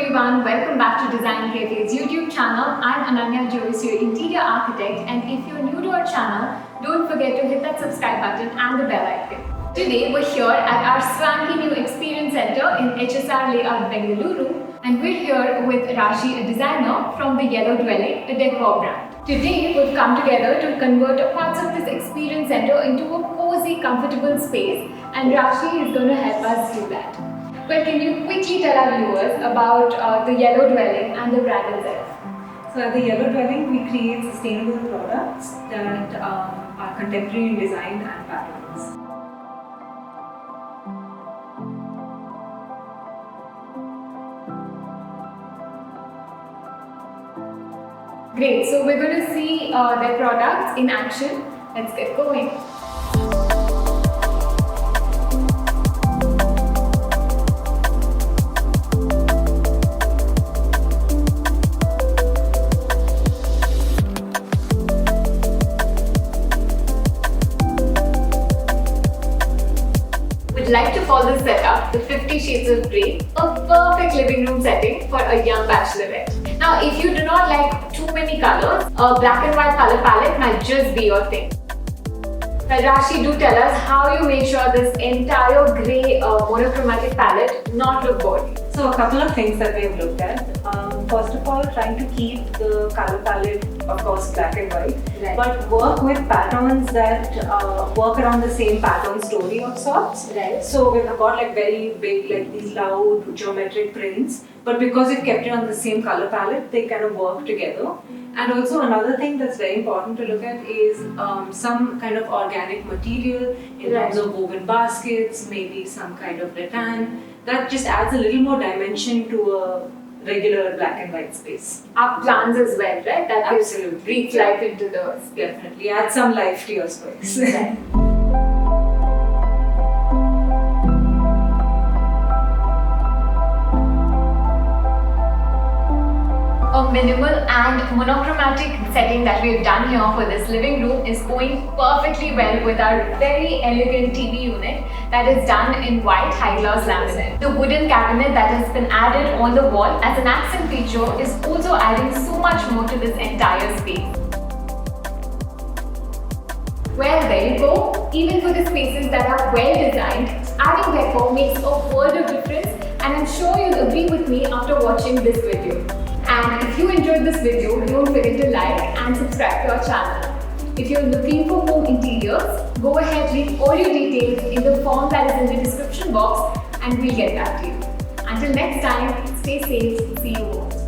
everyone, welcome back to DesignCafe's YouTube channel. I'm Ananya Jois, your interior architect, and if you're new to our channel, don't forget to hit that subscribe button and the bell icon. Today we're here at our Swanky new experience center in HSR layout Bengaluru, and we're here with Rashi, a designer from the Yellow Dwelling, a decor brand. Today we've come together to convert parts of this experience center into a cozy, comfortable space, and Rashi is going to help us do that. Well, can you quickly tell our viewers about the Yellow Dwelling and the brand itself? So at the Yellow Dwelling, we create sustainable products that are contemporary in design and patterns. Great, so we're going to see their products in action. Let's get going. We'd like to call this setup the 50 Shades of Grey, a perfect living room setting for a young bachelorette. Now, if you do not like too many colors, a black and white color palette might just be your thing. Well, Rashi, do tell us how you made sure this entire grey monochromatic palette not look boring. So a couple of things that we've looked at. First of all, trying to keep the color palette, of course, black and white, Right. but work with patterns that work around the same pattern story of sorts. Right. So we've got like very big, like these loud geometric prints, but because it kept it on the same color palette, they kind of work together. And also another thing that's very important to look at is some kind of organic material in terms of woven baskets, maybe some kind of rattan. That just adds a little more dimension to a regular black and white space. Our plants as well, right? That Absolutely. breathes life into the space. Definitely add some life to your space. Right. A minimal and monochromatic setting that we've done here for this living room is going perfectly well with our very elegant TV unit that is done in white high-gloss laminate. The wooden cabinet that has been added on the wall as an accent feature is also adding so much more to this entire space. Well, there you go. Even for the spaces that are well designed, adding decor makes a world of difference, and I'm sure you'll agree with me after watching this video. And if you enjoyed this video, don't forget to like and subscribe to our channel. If you're looking for home interiors, go ahead, leave all your details in the form that is in the description box and we'll get back to you. Until next time, stay safe, see you all.